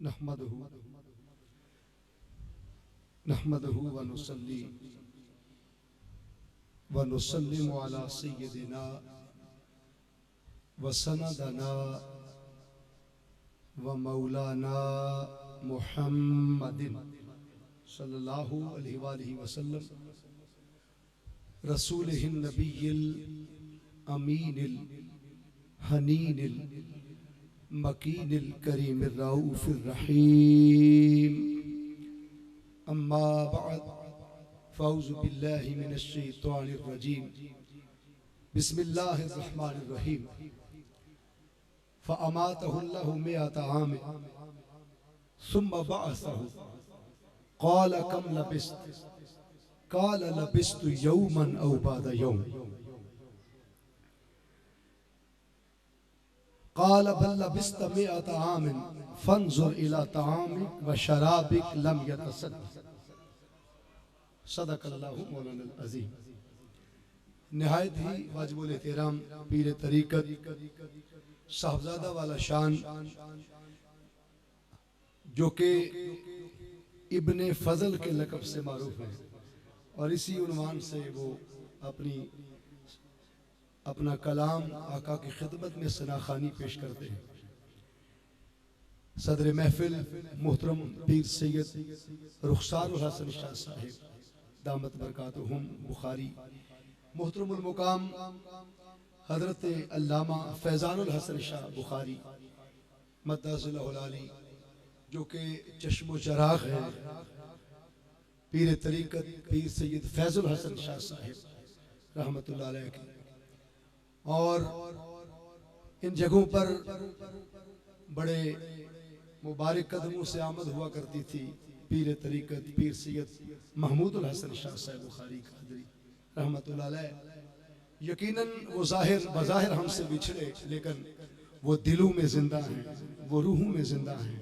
नहमदहु व नुसल्ली व नुसल्लिमु अला सय्यदिना व सनदना व मौलाना मुहम्मदिन सल्लल्लाहु अलैहि वसल्लम रसूलिहिन नबिय्यिल अमीनिल हनीनिल मकीनिल करीमिर रऊफिर रहीम। अम्मा बअद फ़अऊज़ु बिल्लाहि मिनश शैतानिर रजीम। बिस्मिल्लाहिर रहमानिर रहीम। फ़अमातहुल्लाहु मिअता आमिन सुम्मा बअसहु क़ाल कम लबिस्त क़ाल लबिस्तु यौमन औ बअद यौम क़ाल बल लबिस्त मिअता आमिन फ़न्ज़ुर इला तआमिक व शराबिक लम यतसद्दक़। सदक़ल्लाहु मौलाना अज़ीम। निहायत ही वाजिबुल एहतराम पीर तरीक़त साहबजादा वाला शान, जो कि इब्ने फजल के लक़ब से मारूफ है और इसी उन्वान से वो अपना कलाम आका की खिदमत में सनाखानी पेश करते हैं। सदर महफिल मोहतरम पीर सैयद रुखसारुल हसन शाह साहिब दामत बरकातुहुम बुखारी, मोहतरमुल मुकाम हजरत अल्लामा फैजानुल हसन शाह बुखारी मद्दासिल्लाहुल आली, जो कि चश्मो चराग है, पीर तरीक़त पीर सैयद फैजुल हसन शाह साहिब रहमतुल्लाह अलैह की। और इन जगहों पर बड़े मुबारक कदमों से आमद हुआ करती थी पीर तरीक़त पीर सैयद महमूदुल हसन शाह साहिब बुखारी कादरी रहमतुल्लाह अलैह। यकीनन वो बज़ाहिर हमसे बिछड़े, लेकिन वो दिलों में जिंदा हैं, वो रूहों में जिंदा हैं,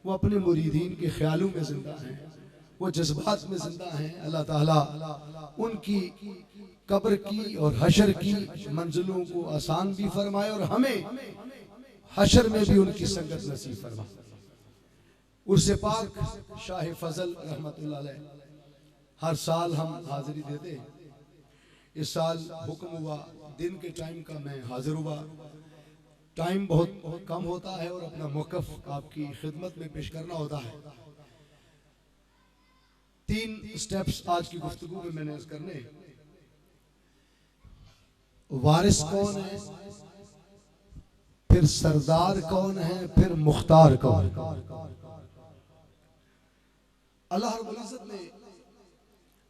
वो अपने मुरीदीन के ख्यालों में जिंदा हैं, वो जज्बात में जिंदा हैं। अल्लाह ताला उनकी कब्र की और हशर की मंजिलों को आसान भी फरमाए और हमें हशर में भी उनकी संगत नसीब फरमाए। उर्से पाक शाह फजल रहमतुल्लाह अलैह हर साल हम हाजिरी देते हैं। इस साल हुक्म हुआ दिन के टाइम का, मैं हाजिर हुआ। टाइम बहुत कम होता है और अपना मौक़िफ़ आपकी खिदमत में पेश करना होता है। 3 स्टेप्स आज की गुफ्तगू में मैंने करने। वारिस कौन है, फिर सरदार कौन है, फिर मुख्तार कौन है। अल्लाह रब्बुल इज़्ज़त ने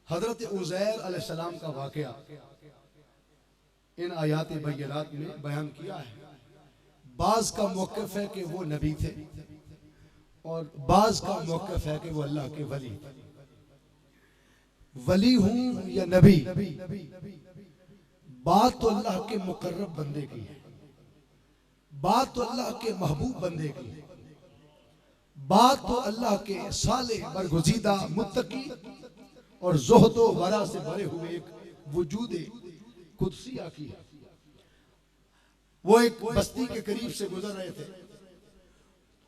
हजरत उज़ैर अलैहिस्सलाम का वाक़या इन आयात बय्यनात में बयान किया है। बाज़ का मौक़िफ़ है कि वो नबी थे और बाज़ का मौक़िफ़ है कि वो अल्लाह के वली थे। वली हूं या नबी, बात तो अल्लाह के मुकर्रब बंदे की है, बात तो अल्लाह के महबूब बंदे की है, बात तो अल्लाह के साले बरगुज़ीदा मुत्तकी और ज़ुहद व वरा से भरे हुए एक वजूदे कुदसिया की है। वो एक बस्ती के करीब से गुजर रहे थे।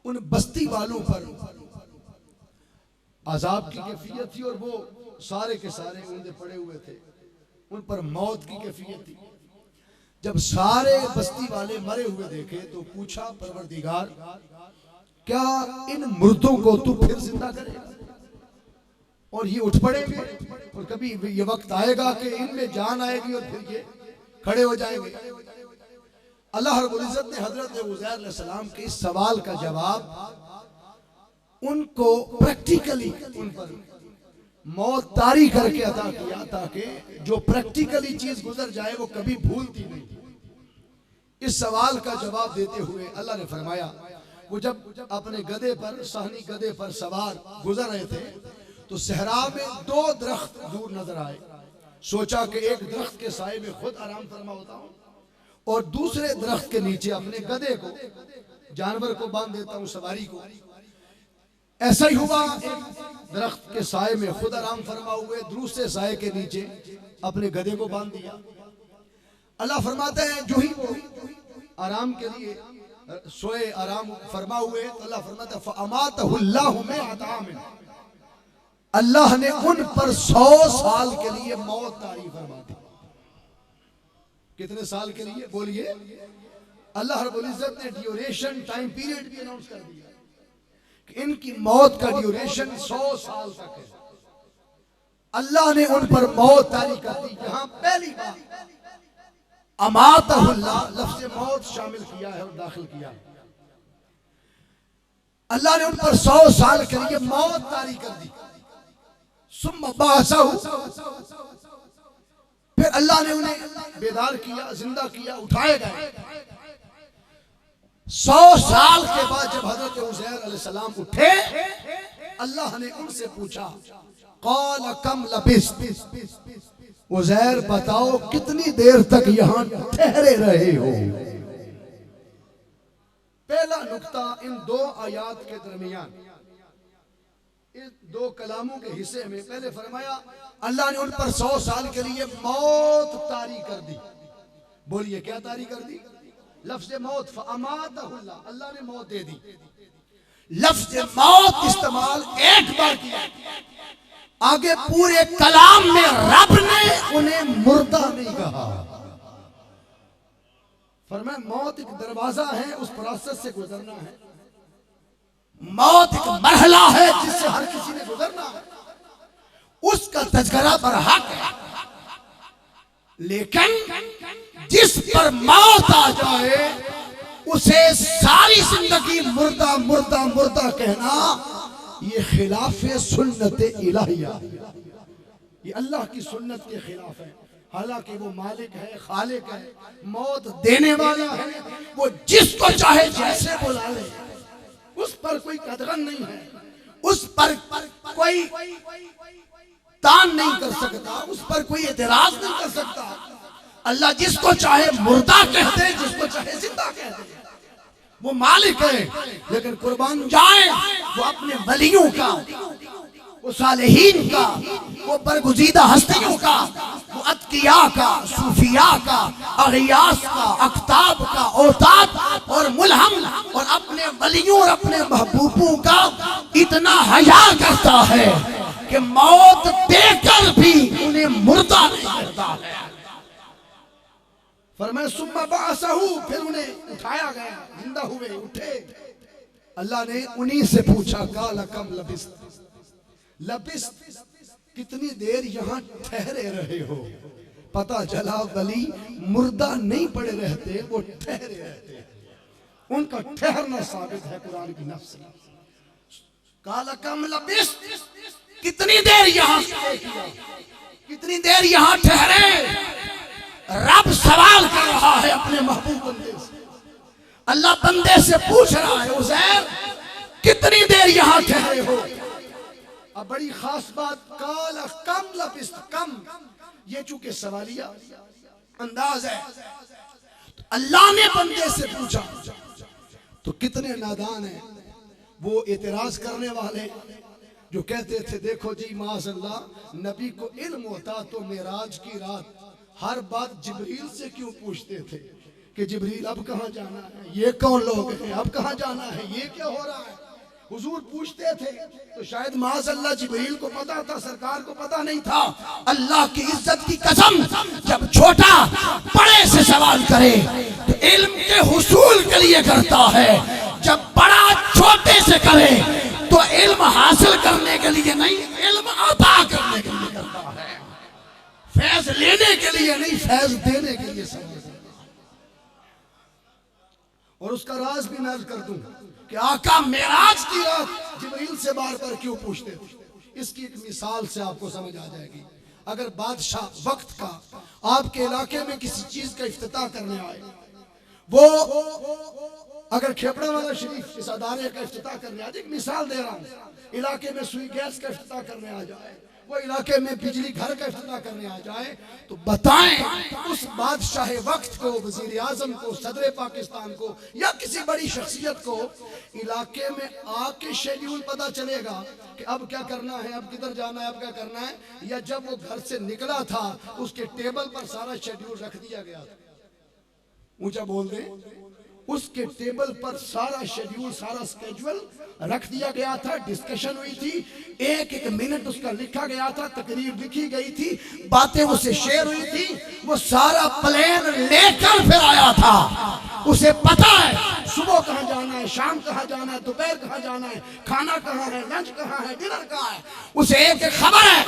उन बस्ती वालों पर अजाब की कैफियत थी और वो सारे के सारे ऊंधे पड़े हुए थे। उन पर मौत की कैफियत थी। जब सारे बस्ती वाले मरे हुए देखे तो पूछा, परवरदिगार, क्या इन मुर्दों को तू फिर जिंदा करेगा और ये उठ पड़ेंगे और कभी ये वक्त आएगा कि इनमें जान आएगी और फिर ये खड़े हो जाएंगे। अल्लाह रब्बुल इज़्ज़त ने हजरत उज़ैर अलैहिस्सलाम के इस सवाल का जवाब उनको प्रैक्टिकली उन पर मौत तारी करके अता किया, ताकि जो प्रैक्टिकली चीज गुजर जाए वो कभी भूलती नहीं। इस सवाल का जवाब देते हुए अल्लाह ने फरमाया, वो जब अपने गधे पर, सहनी गधे पर सवार गुजर रहे थे तो सहरा में 2 दरख्त दूर नजर आए। सोचा कि एक दरख्त के साए में खुद आराम फरमा होता हूं और दूसरे दरख्त के नीचे अपने गधे को, जानवर को बांध देता हूं, सवारी को। ऐसा ही हुआ, एक दरख्त के साए में खुद आराम फरमा हुए, दूसरे साए के नीचे अपने गधे को बांध दिया। अल्लाह फरमाते हैं जो ही वो आराम के लिए सोए आराम फरमा हुए तो अल्लाह फरमाता फअमातहुल्लाहु मिअत आमिन, अल्लाह ने उन पर 100 साल के लिए मौत तारी फरमा दी। कितने साल के लिए बोलिए? अल्लाह रब्बुल इज्जत ने ड्यूरेशन टाइम पीरियड भी अनाउंस कर दिया कि इनकी मौत का ड्यूरेशन 100 साल तक है। अल्लाह ने उन पर मौत तारी कर दी। यहां पहली बार अमातहुल्लाह लफ्ज़ मौत शामिल किया है और दाखिल किया है। अल्लाह ने उन पर 100 साल के लिए मौत तारी कर दी। सुम्मा बाअसहु, फिर अल्लाह ने उन्हें बेदार किया, जिंदा किया, उठाए गए। 100 साल के बाद जब हजरत उज़ैर अलैहिस्सलाम उठे, अल्लाह ने उनसे पूछा क़ाल कम लबिस्त, उज़ैर बताओ कितनी देर तक यहां ठहरे रहे हो। पहला नुक्ता इन दो आयात के दरमियान, इन दो कलामों के हिस्से में पहले फरमाया अल्लाह ने उन पर 100 साल के लिए मौत तारी कर दी। बोलिए क्या तारी कर दी? लफ्ज़ मौत फअमातहुल्लाह, अल्लाह ने मौत दे दी। लफ्ज़ मौत इस्तेमाल एक बार किया, आगे पूरे कलाम में रब ने उन्हें मुर्दा नहीं कहा। फरमाया मौत एक दरवाजा है, उस प्रोसेस से गुजरना है। मौत एक मरहला है जिससे हर किसी ने गुजरना है, उसका तज़किरा बरहक है। लेकिन जिस पर मौत आ जाए उसे सारी जिंदगी मुर्दा मुर्दा मुर्दा कहना, ये खिलाफे सुन्नत इलाहिया, ये अल्लाह की सुन्नत के खिलाफ है। हालांकि वो मालिक है, खालिक है, मौत देने वाला है, वो जिसको चाहे जैसे बुला ले, उस पर कोई कदगन नहीं है, उस पर कोई तान नहीं कर सकता, उस पर कोई एतराज नहीं कर सकता। अल्लाह जिसको चाहे मुर्दा कह दे, जिसको चाहे जिंदा कह दे, वो मालिक है। लेकिन कुर्बान जाए वो अपने वलियों का, वो सालेहीन का, वो बरगुज़ीदा हस्तियों का, वो अतकिया का, सूफिया का, अगियास का, अख्ताब का, औताब और मुलहम और अपने वलियों और अपने महबूबों का इतना हया करता है कि मौत देकर भी उन्हें मुर्दा नहीं करता है। फरमाया सुम्मा बाअसहु, फिर उन्हें उठाया गया, जिंदा हुए, उठे। अल्लाह ने उन्हीं से पूछा काल कम लबिस्त, लबिस्त कितनी देर यहाँ ठहरे रहे हो। पता चला वली मुर्दा नहीं पड़े रहते, वो ठहरे रहते, उनका ठहरना साबित है कुरान की नफ्स। काल कम लबिस्त, कितनी देर यहाँ, कितनी देर यहाँ ठहरे। रब सवाल कर रहा है अपने महबूब बंदे से। अल्लाह बंदे से पूछ रहा है उज़ैर कितनी देर यहाँ ठहरे हो। अब बड़ी खास बात, काल कम लबिस्त, कम, ये चूंकि सवालिया अंदाज है, तो अल्लाह ने बंदे से पूछा तो कितने नादान हैं वो एतराज करने वाले जो कहते थे देखो जी माज़अल्लाह नबी को इल्म होता तो मेराज की रात हर बात जिब्रील से क्यों पूछते थे कि जिब्रील अब कहाँ जाना है, ये कौन लोग हैं, अब कहाँ जाना है, ये क्या हो रहा है। हुजूर पूछते थे तो शायद माज़अल्लाह जिब्रील को पता था, सरकार को पता नहीं था। अल्लाह की इज्जत की कसम, जब छोटा बड़े से सवाल करे तो इल्म के हुसूल के लिए करता है, जब बड़ा छोटे से करे तो इल्म हासिल करने के लिए नहीं, इल्म अता करने के लिए करता है। फैज लेने के लिए नहीं, फैज देने के लिए समझ। और उसका राज भी मैं कर दूं कि आका मेराज की रात जिब्रील से बार बार क्यों पूछते थे। इसकी एक मिसाल से आपको समझ आ जाएगी। अगर बादशाह वक्त का आपके इलाके में किसी चीज का इफ्तिताह करने आए, वो अगर खेपड़ा वाला शरीफ इस अदारे का इफ्तिताह करने आ जाए, एक मिसाल दे रहा हूँ, इलाके में सुई गैस का इफ्तिताह करने आ जाए, वो इलाके में बिजली घर का इफ्तिताह करने आ जाए, तो बताएं उस बादशाह वक्त को, वजीर आजम को, सदर पाकिस्तान को या किसी बड़ी शख्सियत को इलाके में आके शेड्यूल पता चलेगा कि अब क्या करना है, अब किधर जाना है, अब क्या करना है, या जब वो घर से निकला था उसके टेबल पर सारा शेड्यूल रख दिया गया था। ऊंचा बोल दे, उसके टेबल पर सारा शेड्यूल, सारा स्केड्यूल रख दिया गया था, डिस्कशन हुई थी, एक एक मिनट उसका लिखा गया था, तकरीर लिखी गई थी, बातें उससे शेयर हुई थी। वो सारा प्लान लेकर फिर आया था। उसे पता है सुबह कहाँ जाना है, शाम कहाँ जाना है, दोपहर कहाँ जाना है, खाना कहाँ है, लंच कहाँ है, डिनर कहाँ है, उसे एक एक खबर है।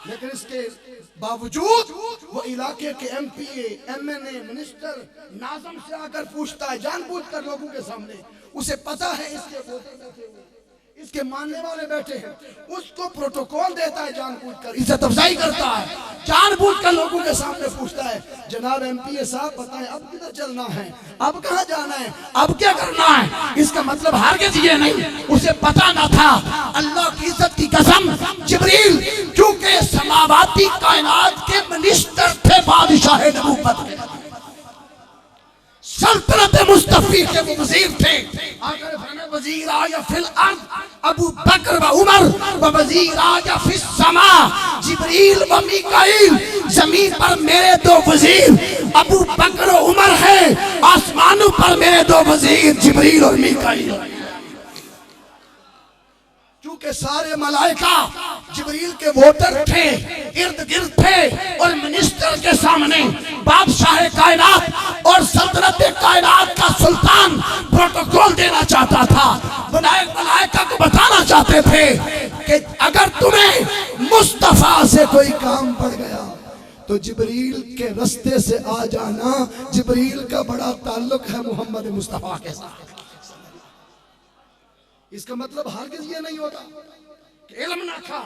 लेकिन इसके बावजूद वो इलाके के एमपीए, एमएनए, मिनिस्टर, नाज़म से आकर पूछता है जानबूझकर लोगों के सामने। उसे पता है इसके वोटर बैठे हुए, इसके मानने वाले बैठे हैं, उसको प्रोटोकॉल देता है, जानबूझकर इज्जत अफजाई करता है, जानबूझकर लोगों के सामने पूछता है जनाब एमपीए साहब बताएं अब किधर चलना है, अब कहाँ जाना है, अब क्या करना है। इसका मतलब हरगिज़ ये नहीं, उसे पता ना था। अल्लाह की इज्जत की कसम, जिब्रील क्योंकि समावाती कायनात के मिनिस्टर थे, बादशाह नबूवत के, सल्तनत मुस्तफी के वो वजीर थे। अगर वजीर आया फिल अर्द अबू बकर व उमर व वजीर आया फिस समा जिब्रील व मीकाईल। जमीन पर मेरे दो वजीर अबू बकर व उमर हैं, आसमानों पर मेरे दो वजीर जिब्रील और मीकाईल। क्योंकि सारे मलाइका जिब्रील के वोटर थे, इर्द गिर्द थे, और मिनिस्टर के सामने बादशाह कायनात और सल्तनत कायनात का सुल्तान प्रोटोकॉल देना चाहता था। मलाइका को बताना चाहते थे कि अगर तुम्हें मुस्तफा से कोई काम पड़ गया तो जिब्रील के रास्ते से आ जाना। जिब्रील का बड़ा ताल्लुक है मोहम्मद मुस्तफा के साथ। इसका मतलब हरगिज़ ये नहीं होता कि इल्म ना था।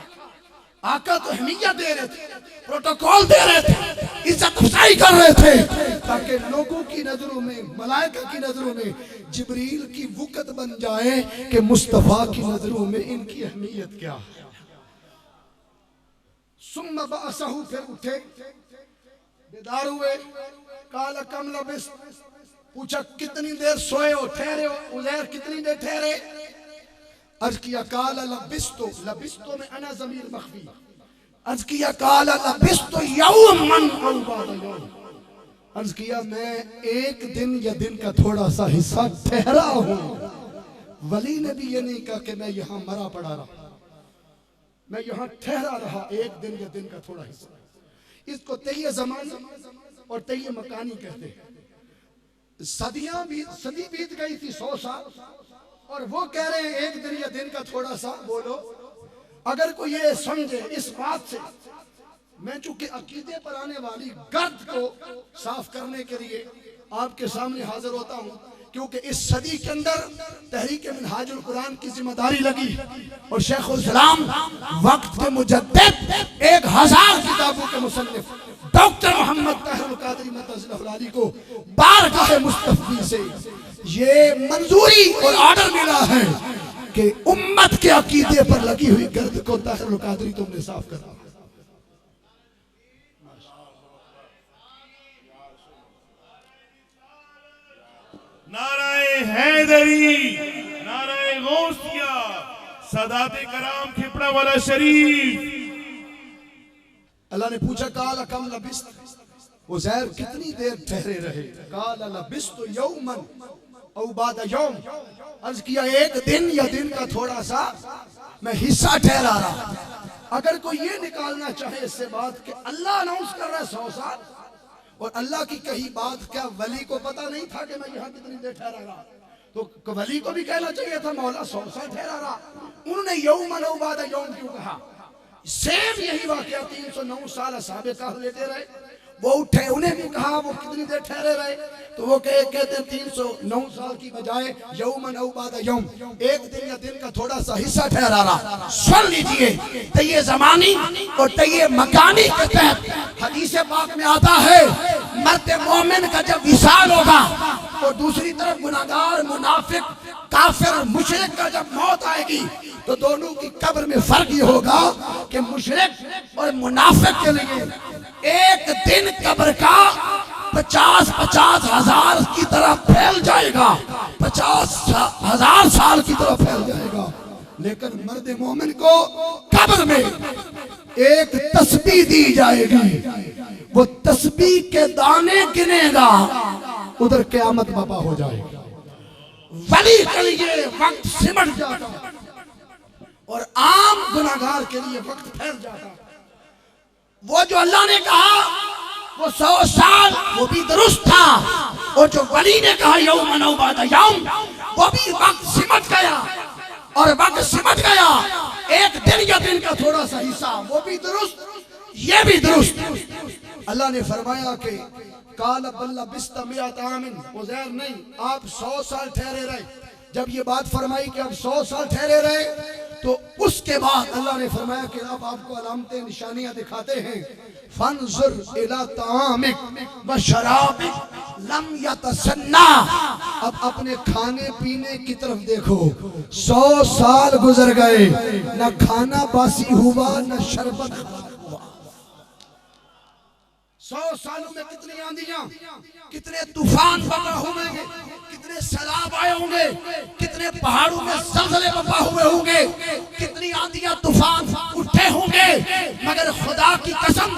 आका तो अहमियत दे रहे थे, प्रोटोकॉल दे रहे थे, इज्जत अफजाई कर रहे थे, ताकि लोगों की नजरों में, मलाइका की नजरों में जिब्रील की वक़्त बन जाए कि मुस्तफा की नजरों में इनकी अहमियत क्या है। सुम्मा बअसहु, फिर उठे, बेदार हुए, काला कम लबिस, पूछा कितनी देर सोए हो, ठहरे हो, उज़ैर कितनी देर ठहरे। अर्ज किया काला लबिस्तो, लबिस्तो में अना ज़मीर मख्फी, अर्ज किया काला लबिस्तो यौमन औ बाद यौम, अर्ज किया मैं एक दिन या दिन का थोड़ा सा हिस्सा ठहरा हूँ। वली ने भी ये नहीं कहा कि मैं यहाँ मरा पड़ा रहा, मैं यहाँ ठहरा रहा, एक दिन या दिन का थोड़ा हिस्सा। इसको तय ज़माना और तय मकानी कहते हैं। सदी बीत गई थी, 100 साल, और वो कह रहे हैं एक दिन या दिन का थोड़ा सा। बोलो अगर कोई ये समझे इस बात से, मैं चूंकि अकीदे पर आने वाली गर्द को साफ करने के लिए आपके सामने हाजिर होता हूँ, क्योंकि इस सदी के अंदर तहरीक मिनहाजुल कुरान की जिम्मेदारी लगी और शेखुल इस्लाम वक्त के मुजद्दिद 1000 किताबों के मुसन्निफ डॉक्टर मोहम्मद ताहिरुल कादरी मददल्लाहु को बारगाह मुस्तफी से ये मंजूरी और ऑर्डर मिला है कि उम्मत के अकीदे पर लगी हुई गर्द को ताहिरुल कादरी तुमने साफ करा। नाराए हैदरी, नाराए गौसिया, सदाते कराम खिपड़ा वाला शरीफ। अल्लाह ने पूछा काला कम लबिस्त, उज़ैर कितनी देर ठहरे रहे। काला लबिस्त यौमन औ बाद यौम, अर्ज किया एक दिन या दिन का थोड़ा सा मैं हिस्सा ठहरा रहा। अगर कोई ये निकालना चाहे इससे बात कि अल्लाह अनाउंस कर रहा है 100 साल, और अल्लाह की कही बात क्या वली को पता नहीं था कि मैं यहाँ कितनी देर ठहरा रहा, तो वली को भी कहना चाहिए था मौला 100 साल ठहरा रहा। उन्होंने यौमन औ बाद यौम क्यों कहा? सेम यही वाकया 309 साल असहाबे कहफ लेते रहे, वो उठे, उन्हें भी कहा वो कितनी देर ठहरे रहे, तो वो कहते 309 साल की बजाय यौमन औ बाद यौम, एक दिन या दिन का थोड़ा सा हिस्सा ठहरा रहा। सुन लीजिए, तय ज़मानी और तय मकानी के तहत हदीस पाक में आता है मर्द मोमिन का जब विसाल होगा और दूसरी तरफ गुनाहगार, मुनाफिक, काफिर, मुशरिक का जब मौत आएगी, तो दोनों की कब्र में फर्क ये होगा कि मुशरिक और मुनाफिक के लिए एक दिन कब्र का 50-50 हजार की तरह फैल जाएगा, 50,000 साल की तरह फैल जाएगा। लेकिन मर्द मोमिन को कब्र में एक तस्बीह दी जाएगी, वो तस्बीह के दाने गिनेगा, उधर क़यामत बर्पा हो जाएगी। वली के लिए वक्त सिमट जाता और आम गुनाहगार के लिए वक्त फैल जाता। वो जो अल्लाह ने कहा वो 100 साल, वो भी दुरुस्त था, और जो वली ने कहा यौमन औ बाद यौम, वो भी वक्त सिमट गया। और वक्त सिमट गया, एक दिन या दिन का थोड़ा सा हिस्सा, वो भी दुरुस्त, ये भी दुरुस्त। अल्लाह ने फरमाया कि काल बल्ला बिस्ता मियात आमिन, उज़ैर नहीं, आप 100 साल ठहरे रहे। जब ये बात फरमाई कि आप 100 साल ठहरे रहे, तो उसके बाद अल्लाह ने फरमाया कि अब आपको अलामतें निशानियां दिखाते हैं। फंजुर इला तामिक व शराबिक लम यतसन्ना, अब अपने खाने पीने की तरफ देखो। 100 साल गुजर गए, न खाना बासी हुआ न शरबत हुआ। 100 सालों में कितनी आंधियां, कितने तूफान बर्पा हुए, कितने सैलाब आए होंगे, कितने पहाड़ों में ज़लज़ले बर्पा हुए होंगे, कितनी आंधियां तूफान उठे होंगे, मगर खुदा की कसम,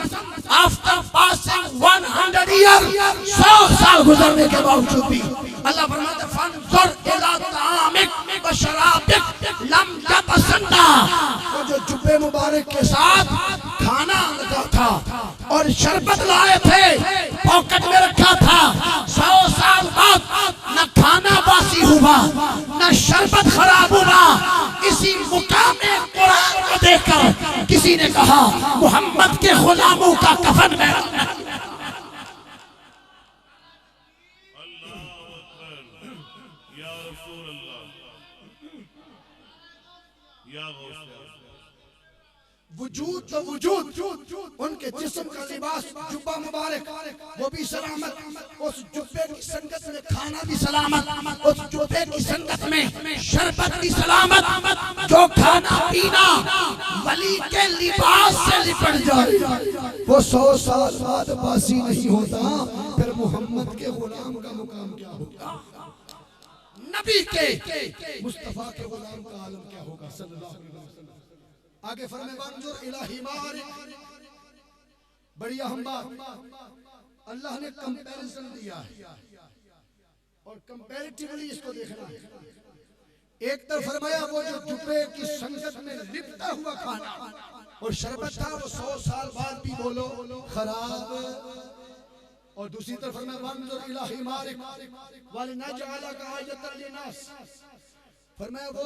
आफ्टर पासिंग 100 ईयर, 100 साल गुजरने के बावजूद भी अल्लाह फरमाता है फंजुर इला तामिक व शराबिक लम यतसन्ना, वो जो जुब्बे मुबारक के साथ खाना लगा था और शरबत लाए थे, पॉकेट में रखा था, 100 साल बाद न खाना बासी हुआ न शरबत खराब हुआ। इसी मुकाम कुरान को देखकर किसी ने कहा मोहम्मद के गुलामों का कफन में रखना। वजूद तो वजूद, उनके जिस्म का लिबास जुब्बा मुबारक, वो भी सलामत, उस जुब्बे की संगत में खाना भी सलामत, उस जुब्बे की संगत में शरबत भी सलामत। जो खाना पीना वली के लिबास से लिपट जाए, वो 100 साल बाद बासी नहीं होता। फिर मोहम्मद के गुलाम का मुकाम क्या होगा, नबी के मुस्तफा के गुलाम का आलम क्या होगा सल्लल्लाहु अलैहि वसल्लम। आगे फरमाए वंजुर इला हिमार, बड़ी अहम बात, अल्लाह ने कंपैरिजन दिया है और कंपैरेटिवली इसको देखना है। एक तरफ फरमाया वो जो जुब्बे की संगत में लिपटा हुआ खाना और शरबत था, वो 100 साल बाद भी बोलो खराब, और दूसरी तरफ फरमाया वंजुर इला हिमार वलिनजअलका आयतन लिन्नास, फरमाया वो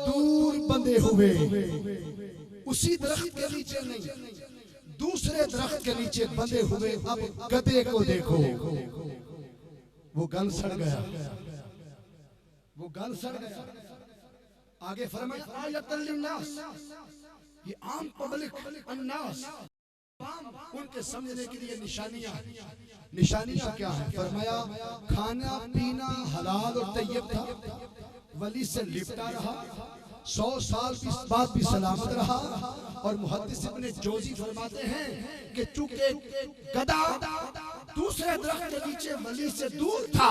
दूर बंधे हुए, उसी दरख्त के नीचे नहीं, दूसरे दरख्त के नीचे बंधे हुए। अब गधे को देखो, वो गल सड़ गया, वो गल सड़ गया। आगे फरमाया आयतन लिन्नास, ये आम पब्लिक अन्नास, उनके समझने के लिए निशानियां। निशानियां क्या है? फरमाया खाना पीना हलाल और तैयब था, वली से लिपटा रहा, 100 साल बाद भी सलामत रहा। और मुहद्दिस इब्ने जोजी फरमाते हैं कि चूंकि गधा दूसरे दरख्त के नीचे वली से दूर था,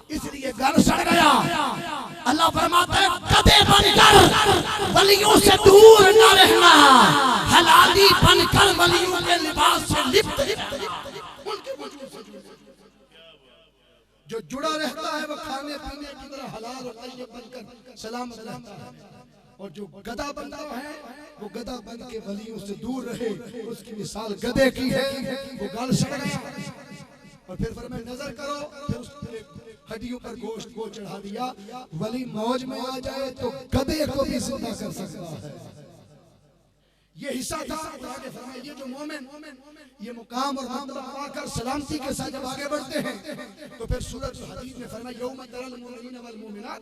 इसलिए घर सड़ गया। अल्लाह फरमाता है गधे बनकर वलियों से दूर न रहना, हलाली बनकर वलियों के लिबास से लिप्त उनके वजूद से जो जुड़ा रहता है वो खाने पीने की तरह हलाल और तैयब बनकर सलामत रहता है। और जो गधा बनता है वो गधा बन के वलियों से दूर रहे, उसकी मिसाल गधे की है, वो गल सड़ गया। और फिर फरमाया नजर करो, फिर उसके हड्डियों पर गोश्त को चढ़ा दिया। वली मौज में आ जाए तो गधे को भी जिंदा कर सकता है, ये हिस्सा था। आगे फरमाया ये जो मोमिन ये मुकाम और मर्तबा पाकर सलामती के साथ जब आगे बढ़ते हैं, तो फिर सूरत हदीस में फरमाया यौम तरल मुमिनीन वल मुमिनात,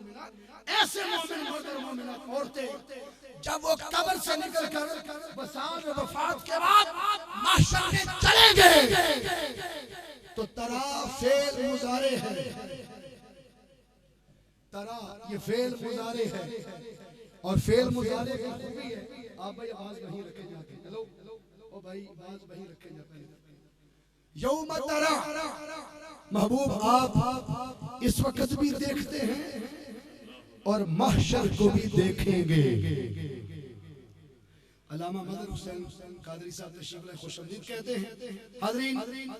ऐसे मोमिन मर्द और मुमिनात औरतें जब वो कब्र से निकलकर बसात वफात के बाद महशर में चलेंगे, तो तरा फेल मुजारे है, तरा ये फेल मुजारे है। और फेल मुजारे की खूबी है, आप भाई आवाज वहीं रखे जाके, हेलो ओ भाई आवाज वहीं रखे जाके। यौम तरा महबूब आप इस वक्त भी देखते हैं और महशर को भी देखेंगे। अल्लामा मदर हुसैन कादरी साहब तशरीफ लाए खुशामदीद कहते हैं, हाज़रीन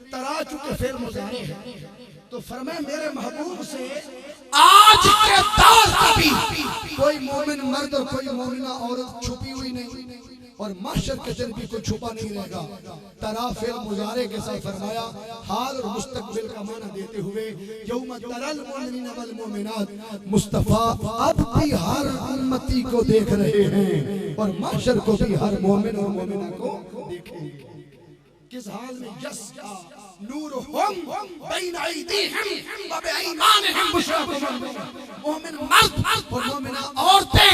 तरा चुके फेर मुजारे हैं, तो फरमाए मेरे महबूब से आज के दौर कभी कोई मोमिन मर्द और कोई मोमिना औरत छुपी हुई नहीं और महशर के दिन भी कोई छुपा नहीं रहेगा। तरा फेर मुजारे के साथ फरमाया हाल और मुस्तकबिल का माना देते हुए यौम तरल मोमिनीन वल मोमिनात, मुस्तफा अब भी हर उम्मती को देख रहे हैं और महशर को भी हर मोमिन और मोमिना को देखेंगे। किस हाल में? यस्का नूरुहुम बैन अयदीहिम व बिईमानिहिम बुशराकुम, मोमिन मर्द और मोमिना औरतें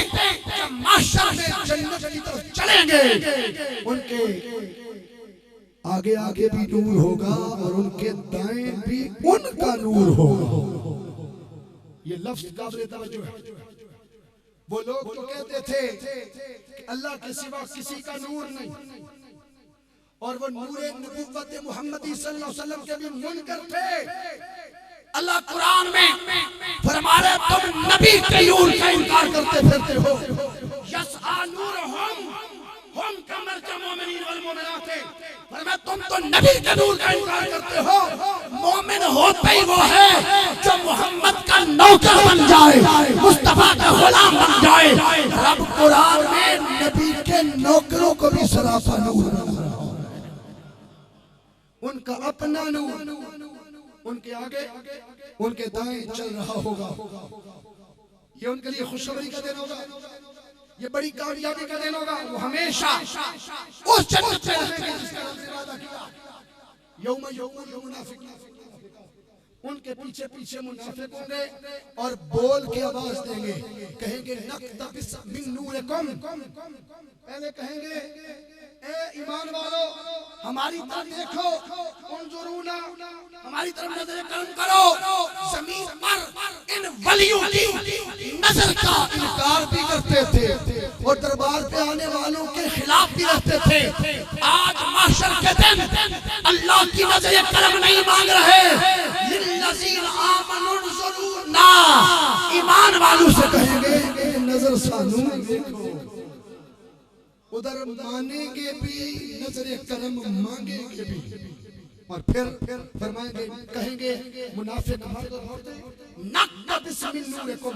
जब महशर में जन्नत की तरफ चलेंगे उनके आगे आगे भी नूर होगा और उनके दाएं भी उनका नूर होगा। ये लफ्ज काबिल तवज्जो है। वो लोग तो कहते थे कि अल्लाह के सिवा किसी का नूर नहीं और वो नूरे नबूवत मुहम्मदी सल्लल्लाहु अलैहि वसल्लम के भी मुनकर थे। अल्लाह कुरान में फरमाया तुम नबी के नूर का इनकार करते फिरते हो। यस्आ नूरुहुम हम कमर के मोमिनीन वल मोमिनात, फरमाया तुम तो नबी के नूर का इनकार करते हो। मोमिन होता ही वो है जो मोहम्मद का नौकर बन जाए, मुस्तफा का गुलाम बन जाए। रब कुरान में नबी के नौकरों को भी सराफा नूर बना रहा है, उनका अपना नूर उनके आगे उनके दाएं चल रहा होगा। ये उनके लिए खुशखबरी का दिन होगा, ये बड़ी कामयाबी का दिन होगा। वो हमेशा उस जन्नत में रहेंगे जिसका रब ने वादा किया। यौम यक़ूलुल मुनाफ़िक़ून, उनके पीछे पीछे मुनाफिक होंगे और बोल के आवाज देंगे, कहेंगे नक़्तबिस मिन नूरिकुम, पहले कहेंगे ए ईमान वालों हमारी तरफ देखो, उन्जुरूना हमारी तरफ नजर करम करो। जमीन पर इन वलियों की नजर का इनकार भी करते थे और दरबार पे आने वालों के खिलाफ भी रहते थे। आज महशर के दिन अल्लाह की नजर करम नहीं मांग रहे, लिल्लज़ीन आमनू उन्जुरूना, ईमान वालों से कहेंगे नजर सानू देखो। उधर मानेंगे भी नजर करम मांगेंगे भी और फिर फरमाएंगे कहेंगे मुनाफिक मर्द और औरतें नक़्तबिस मिन नूरिकुम,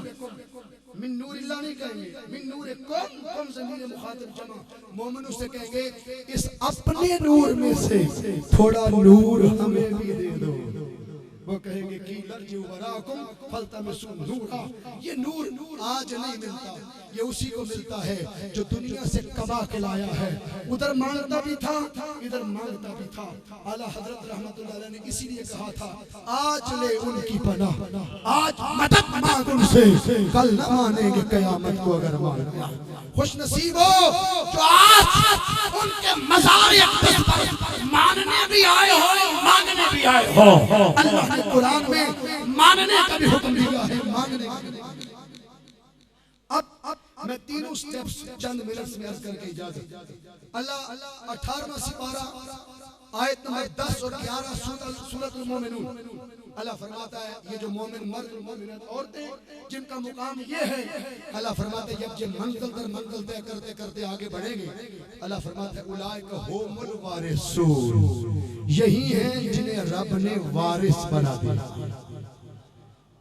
मिन नूरिल्लाह नहीं कहेंगे, मिन नूरिकुम, कम ज़मीर मुखातिब जमा। मोमिनों से कहेंगे इस अपने नूर में से थोड़ा नूर हमें भी दे दो। वो कहेंगे कि लर्जी वराकुम फल्तमिसू नूरा, ये नूर आज नहीं मिलता, ये उसी को मिलता है जो दुनिया से कमा के लाया है। उधर मांगता भी था इधर मांगता भी था। आला हजरत रहमतुल्लाह अलैह ने इसीलिए कहा था आज ले उनकी पनाह, आज मदद मांग उनसे, कल न मानेंगे कयामत को अगर मांगना। खुश नसीब हो जो आज उनके मज़ार अक़दस पर मानने भी आए हो मांगने भी आए हो। अल्लाह ने कुरान में मानने का भी हुक्म दिया है, मांगने का भी। अब मैं तीनों स्टेप्स चंद मिनट्स में अर्ज करके इजाजत। अल्लाह 18वां सिपारा आयत नंबर 10 और 11 सूरह मोमिनून अल्लाह फरमाता है ये जो मोमिन मर्द और मोमिनत औरतें जिनका मुकाम ये है, अल्लाह फरमाता है जब ये मंजिल दर मंजिल तय करते करते आगे बढ़ेंगे, अल्लाह फरमाता है उलाइका हुमुल वारिसून, यही हैं जिन्हें रब ने वारिस बना दिया।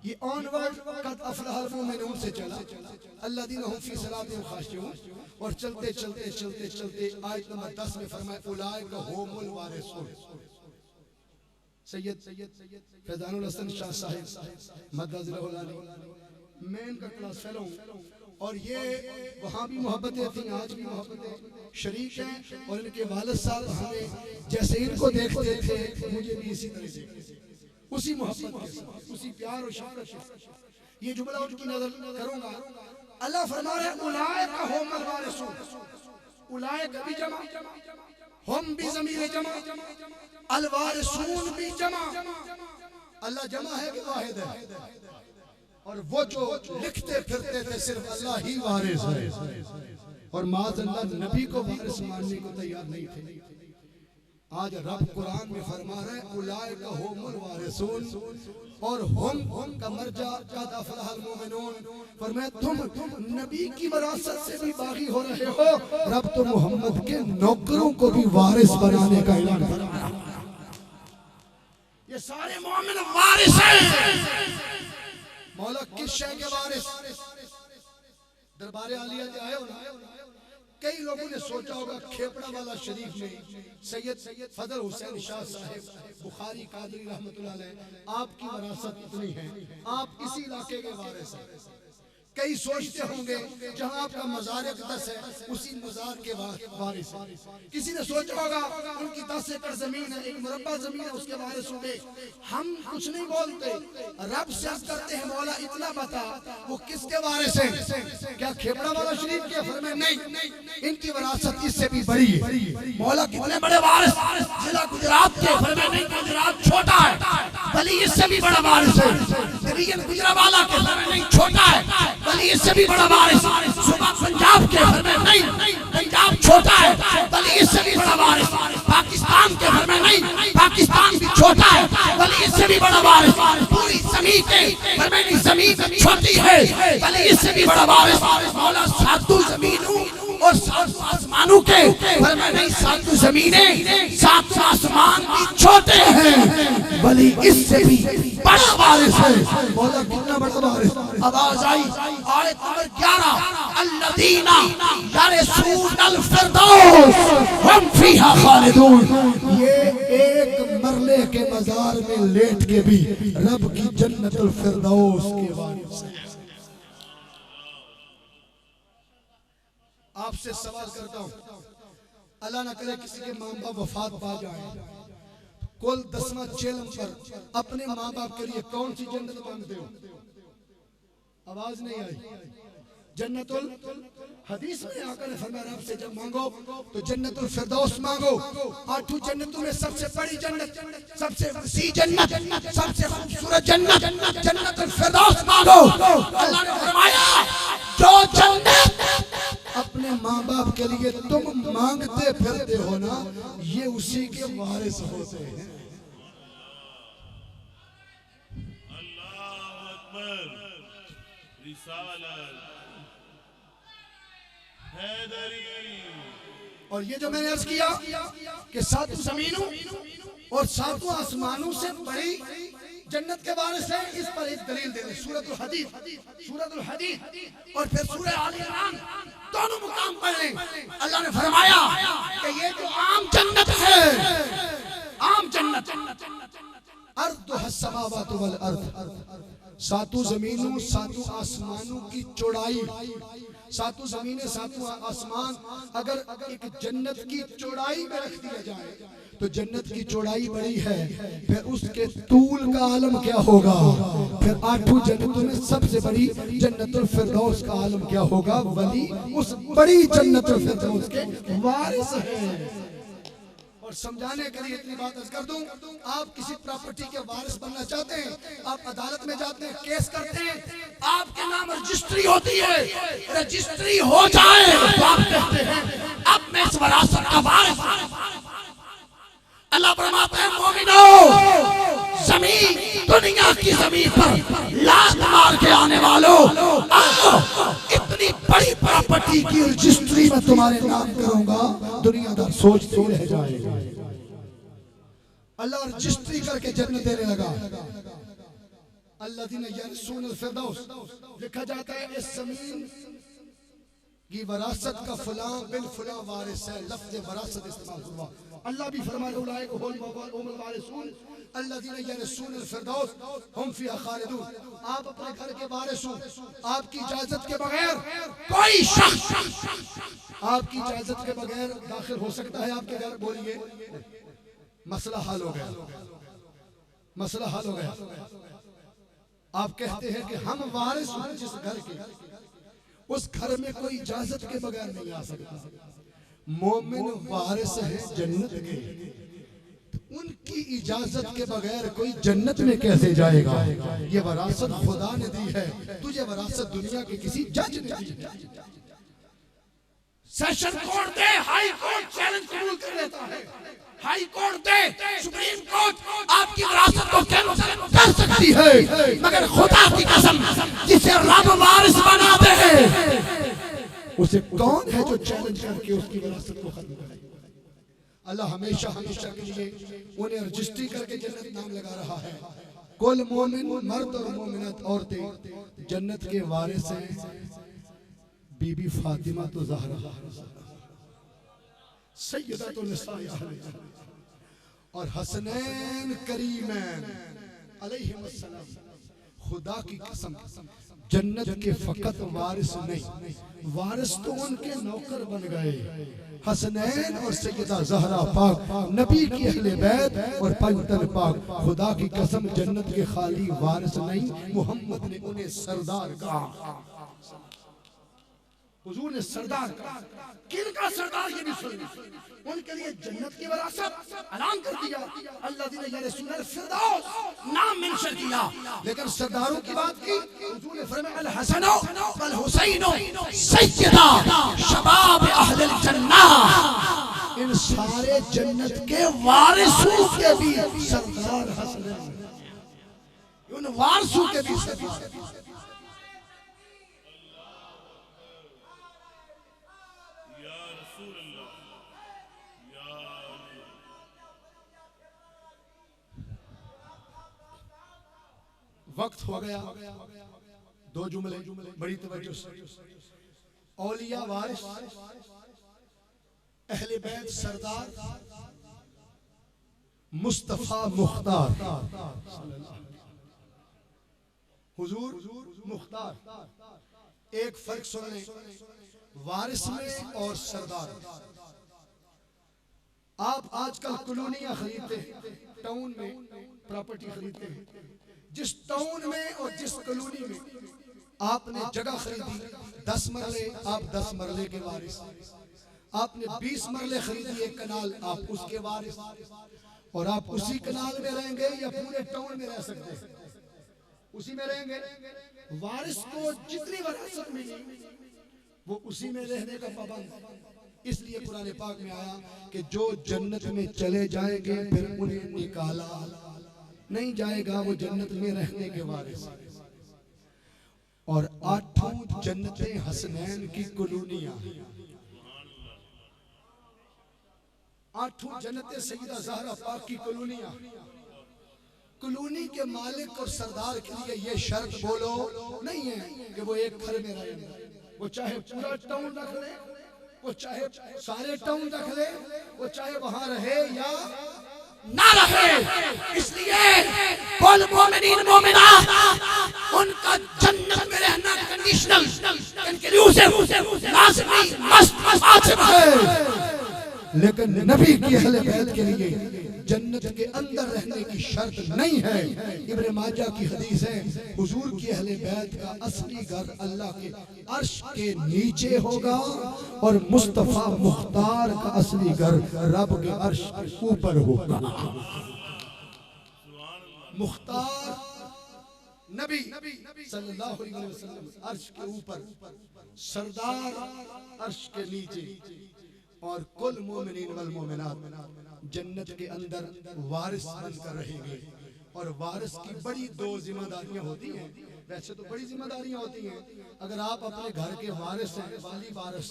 ये ऑनवर्ड कद अफलहल मोमिनून से चला, अल्लज़ीना हुम फी सलातिहिम खाशिऊन, और चलते चलते चलते चलते आयत नंबर 10 में फरमाया उलाइका हुमुल वारिसून। सैयद फैज़ानुल हसन शाह साहिब मददहुल आली, मैं इनका क्लास फेलो हूँ और ये वहाँ भी मोहब्बतें थी, आज भी मोहब्बतें शरीक हैं। और इनके वालिद साहब हमें जैसे इनको देखते थे मुझे भी इसी तरह से उसी मोहब्बत के साथ उसी प्यार और शफ़क़त के साथ ये जुमला उनकी नजर करूंगा। अल्लाह फरमा रहे उलाइका हुमुल वारिसून, उलाइका भी जमा, हम भी ज़मीर जमा, अल वारिसून भी जमा। अल्लाह जमा है कि वाहिद है? और वो जो लिखते फिरते थे सिर्फ अल्लाह ही वारिस है और माज़अल्लाह नबी को वारिस मानने को तैयार नहीं थे। आज रब कुरान में फरमा रहे उलाइका हुमुल वारिसून और हम का मर्जा कद अफलहल मोमिनून। फरमाया तुम नबी की विरासत से भी बागी हो रहे हो, रब तो मोहम्मद के नौकरों को भी वारिस बनाने का ऐलान फरमाया। ये सारे मोमिन वारिस हैं। मौला किस शय के वारिस? दरबार आलिया में आए हो ना, कई लोगों ने सोचा होगा खेपड़ा वाला शरीफ में सैयद फजल हुसैन शाह साहिब बुखारी कादरी रहमतुल्लाह अलैह आपकी विरासत इतनी है, आप इसी इलाके के वारिस हैं। कई सोचते होंगे जहां आपका मज़ार अक़दस है उसी मज़ार के वारिस हैं। किसी ने सोचा होगा उनकी 10 एकड़ जमीन है, एक मुरब्बा जमीन है, उसके वारिस होंगे। हम कुछ नहीं बोलते, रब से अर्ज़ करते हैं मौला इतना बता वो किसके वारिस हैं? क्या खेपड़ा वाला शरीफ के? फरमाया नहीं, इनकी विरासत इससे भी बड़ी है। मौला कितने बड़े वारिस? जिला गुजरात के। फरमाया नहीं, गुजरात छोटा है, बल्कि इससे भी बड़ा वारिस है। रीजन गुजरावाला के। फरमाया नहीं, छोटा है, बल्कि इससे भी बड़ा वारिस। सुबह पंजाब के। फरमाया नहीं, पंजाब छोटा है, बल्कि इससे भी बड़ा वारिस। पाकिस्तान के। फरमाया नहीं, पाकिस्तान भी छोटा है, बल्कि इससे भी बड़ा वारिस। पूरी ज़मीन के। फरमाया नहीं, ज़मीन छोटी है, बल्कि इससे भी बड़ा वारिस। मौला सातों ज़मीनों और सातों आसमानों के। फरमाया नहीं, सातों ज़मीनें सातों आसमान भी छोटे हैं, बल्कि इससे भी बड़ा वारिस है। मौला कितना बड़ा वारिस? आवाज आई आयत नंबर 11 अल्लज़ीना यरसूनल फिरदौस हम फीहा खालिदून। ये एक मरले के मज़ार में लेट के भी रब की जन्नतुल फिरदौस के वारिस हैं। आपसे सवाल करता हूं, अल्लाह न करे किसी के मां बाप वफात पा जाए, कुल 10वां चेलम पर अपने माँ बाप के लिए कौन सी जन्नत मांगते हो? आवाज नहीं आई। जन्नतुल हदीस में आकर ने फरमाया रब से जब मांगो तो जन्नतुल फिरदौस मांगो। 8 जन्नतों में सबसे बड़ी जन्नत, सबसे वसी जन्नत, सबसे खूबसूरत जन्नत जन्नतुल फिरदौस मांगो। अल्लाह ने फरमाया जो जन्नत अपने माँ बाप के लिए तुम मांगते फिरते हो ना, ये उसी के वारिस होते हैं। अल्लाहु अकबर। रिसालत हैदरी। और ये जो मैंने अर्ज किया कि सातों जमीनों और सातों आसमानों से बड़ी जन्नत के वारिस है, इस पर एक दलील दे दे। सूरतुल हदीद और फिर सूरह आल इमरान दोनों मुकाम पढ़ लें। अल्लाह ने फरमाया कि ये जो आम जन्नत है, आम जन्नत अर्दुहस समावातु वल अर्द, सातों जमीनों सातों आसमानों की चौड़ाई, सातों जमीनें सातों आसमान अगर एक जन्नत की चौड़ाई में रख दिया जाए तो जन्नत की चौड़ाई बड़ी है, फिर उसके तूल का आलम क्या होगा? फिर 8 जन्नतों में सबसे बड़ी जन्नतुल फिरदौस का आलम क्या होगा? वली उस बड़ी जन्नतुल फिरदौस के वारिस हैं। और समझाने के लिए इतनी बात कर दूं, आप किसी प्रॉपर्टी के वारिस बनना चाहते हैं, आप अदालत में जाते हैं, केस करते हैं, आपके नाम रजिस्ट्री होती है, रजिस्ट्री हो जाए तो आप कहते हैं अब मैं इस विरासत का वारिस। अल्लाह फरमाता है मोमिनो, जमीन दुनिया की जमीन पर लात मार के आने वालों, इतनी बड़ी प्रॉपर्टी की रजिस्ट्री में तुम्हारे नाम करूंगा, दुनियादार सोचते रह जाएगा। अल्लाह रजिस्ट्री करके जन्नत देने लगा। अल्लाज़ीना यरसूनल फिरदौस, लिखा जाता है इस जमीन की वरासत का फलां बिल फलां वारिस है, लफ्ज़ वरासत इस्तेमाल हुआ। अल्लाह भी फरमाया उलाइका हुमुल वारिसून अल्लज़ीना यरसूनल फिरदौस हम फीहा खालिदून। आप अपने घर के वारिस हो, आपकी इजाजत के बगैर कोई शख्स आपकी इजाजत के बगैर दाखिल हो सकता है आपके घर? बोलिए, मसला हल हो गया, मसला हल हो गया। आप कहते हैं कि हम वारिस हैं जिस घर के, उस घर में कोई इजाजत के बगैर नहीं आ सकता। मोमिन वारिस है जन्नत के, उनकी इजाजत के बगैर कोई जन्नत में कैसे जाएगा? ये वरासत खुदा ने दी है, तुझे वरासत दुनिया के किसी जज ने दी। सेशन कोर्ट दे, हाई कोर्ट चैलेंज कबूल कर लेता है, हाई कोर्ट दे, सुप्रीम कोर्ट आपकी विरासत को कैंसिल कर सकती है, मगर खुदा की कसम जिसे रब वारिस बना दे उसे कौन है जो चैलेंज करके उसकी विरासत को खत्म करे। अल्लाह हमेशा हमेशा के लिए उन्हें रजिस्ट्री करके जन्नत नाम लगा रहा है। कुल मोमिन मर्द और मोमिनत औरतें जन्नत के वारिस हैं। बीबी फातिमा तो ज़हरा, सैयदतुल निसाए अहले जन्नत और हसनैन करीमैन अलैहिमुस्सलाम। खुदा की कसम जन्नत के फकत वारिस नहीं, वारिस तो उनके नौकर बन गए। हसनैन और सैयदा ज़हरा पाक नबी की अहले बैत और पंजतन पाक। खुदा की कसम जन्नत के खाली वारिस नहीं, मोहम्मद ने उन्हें सरदार कहा। हुजूर ने सरदार कहा। किनका सरदार ये भी सुन, उनके लिए जन्नत की विरासत ऐलान कर दिया। अल्लाह ने या रसूल फिरदौस नाम मेंशन किया, लेकिन सरदारों की बात की। हुजूर ने फरमाया अल हसनो वल हुसैनो सैयदा शबाब अहले जन्नह। इन सारे जन्नत के वारिसों के भी सरदार हसनैन, उन वारिसों के भी सरदार। वक्त हो गया, दो जुमले बड़ी तवज्जो से। औलिया वारिस, अहले बैत सरदार, मुस्तफा मुख्तार। हुजूर मुख्तार। एक फर्क सुन लें वारिस में और सरदार। आप आजकल कॉलोनियां खरीदते हैं, टाउन में प्रॉपर्टी खरीदते हैं। जिस टाउन में और जिस कॉलोनी में आपने जगह खरीदी 10 मरले, आप 10 मरले के वारिस। आपने 20 मरले खरीदी एक कनाल, आप उसके वारिस। और आप उसी कनाल में रहेंगे या पूरे टाउन में रह सकते हैं? उसी में रहेंगे। वारिस को जितनी विरासत मिली वो उसी में रहने का पाबंद। इसलिए कुरान पाक में आया कि जो जन्नत में चले जाएंगे फिर उन्हें निकाला नहीं जाएगा, वो जन्नत में रहने के वारिस। और 8 जन्नतें हसनैन की कॉलोनियां, 8 जन्नतें सैयदा ज़हरा पाक की कॉलोनियां। कॉलोनी के मालिक और सरदार के लिए ये शर्त बोलो नहीं है कि वो एक घर में रहेंगे। वो चाहे पूरा टाउन रख ले, वो चाहे सारे टाउन रख ले, वो चाहे वहां रहे या ना रहे। इसलिए कुल मोमिनीन मोमिनात उनका जन्नत में रहना कंडीशनल, इंक्लूसिव, लाज़मी, मस्त वाजिब है। लेकिन नबी की अहले बैत के लिए जन्नत के अंदर रहने की शर्त नहीं है। इब्न माजा की हदीस है, हुजूर की अहले बैत का असली घर अल्लाह के अर्श के नीचे होगा और मुस्तफा मुख्तार का असली घर रब के अर्श के ऊपर होगा। मुख्तार नबी सल्लल्लाहु अलैहि वसल्लम अर्श के ऊपर, सरदार अर्श के नीचे। और कुल मोमिनीन वल मोमिनात जन्नत के अंदर वारिस बनकर रहेंगे। और वारिस की बड़ी 2 जिम्मेदारियां होती हैं। वैसे तो बड़ी जिम्मेदारियां होती हैं। अगर आप अपने घर के वारिस हैं, वाली वारिस,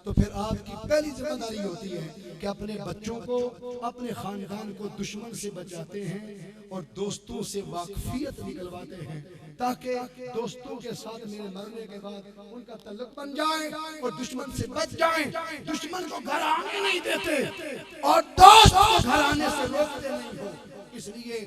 तो फिर आपकी पहली जिम्मेदारी होती है कि अपने बच्चों को, अपने खानदान को दुश्मन से बचाते हैं और दोस्तों से वाकफियत निकलवाते हैं, ताकि दोस्तों के साथ मेरे मरने के बाद उनका तल्लुक बन जाए और दुश्मन से बच जाए। दुश्मन को घर आने नहीं देते और दोस्त को घर आने से रोकते नहीं हो। इसलिए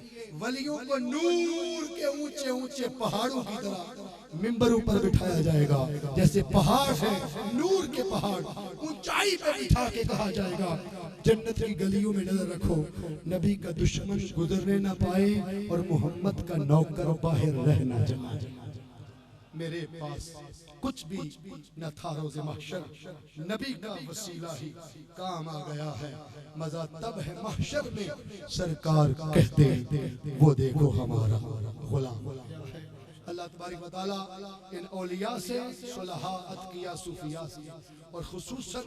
वलियों को नूर के ऊंचे ऊंचे पहाड़ों की तरह मिंबरों पर बिठाया जाएगा। जैसे पहाड़ है, नूर के पहाड़, ऊंचाई पे बिठा के कहा जाएगा जन्नत की गलियों में नजर रखो, नबी का दुश्मन गुजरने ना पाए और मोहम्मद का नौकर बाहर रहना जाए। मेरे पास कुछ भी न था रोज़े महशर, नबी का वसीला ही काम आ गया है। मजा तब है महशर में सरकार कहते वो देखो हमारा गुलाम। अल्लाह अल्लाह तबारक व तआला इन औलिया से, सुलहा, अतकिया, सूफिया से और खुसूसन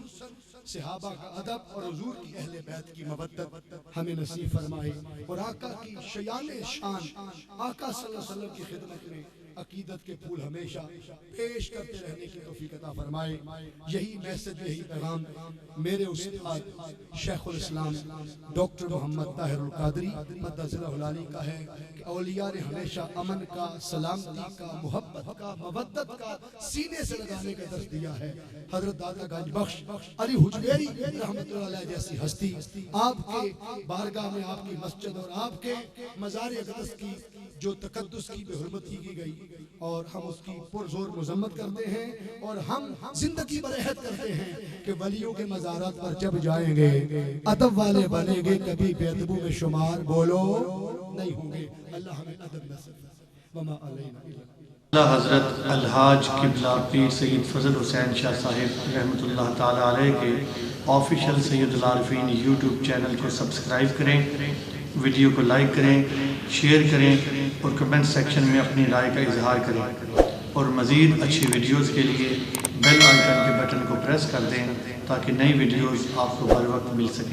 सहाबा का अदब और हुजूर की अहले बैत की मवद्दत हमें नसीब फरमाए और आका की शयाने शान आका सल्लल्लाहु अलैहि वसल्लम की खिदमत में अकीदत के फूल हमेशा पेश करते रहने की तौफीक अता फरमाए। यही मैसेज, यही पैगाम मेरे उस्ताद शेखुल इस्लाम डॉक्टर मोहम्मद ताहिरुल कादरी मद्दज़िल्लहुल आली का है कि औलिया ने हमेशा अमन का, सलामती का, मोहब्बत का, मवद्दत का सीने से लगाने का दर्ज दिया है। हजरत दादा गंज बख्श अली हुजवेरी रहमतुल्लाह अलैह जैसी हस्ती आपके बारगाह में, आपकी मस्जिद और आपके मज़ार अक़दस की जो तकद्दुस की बेहुरमती की गई और हम उसकी पुरजोर मजम्मत करते हैं और हम जिंदगी भर अहद करते हैं कि वलियों के मज़ारात पर जब जाएंगे अदब वाले बनेंगे, कभी बेअदबों में शुमार बोलो नहीं होंगे। अल्लाह हमें अदब नसीब वमा अलैना हज़रत अलहाज किबला पीर सैयद फजल हुसैन शाह साहिब रहमतुल्लाह ताला अलैह के ऑफिशियल सैयदुल आरिफीन यूट्यूब चैनल को सब्सक्राइब करें, वीडियो को लाइक करें, शेयर करें और कमेंट सेक्शन में अपनी राय का इजहार करें और मज़ीद अच्छी वीडियोज़ के लिए बेल आइकन के बटन को प्रेस कर दें ताकि नई वीडियोज़ आपको बर वक्त मिल सकें।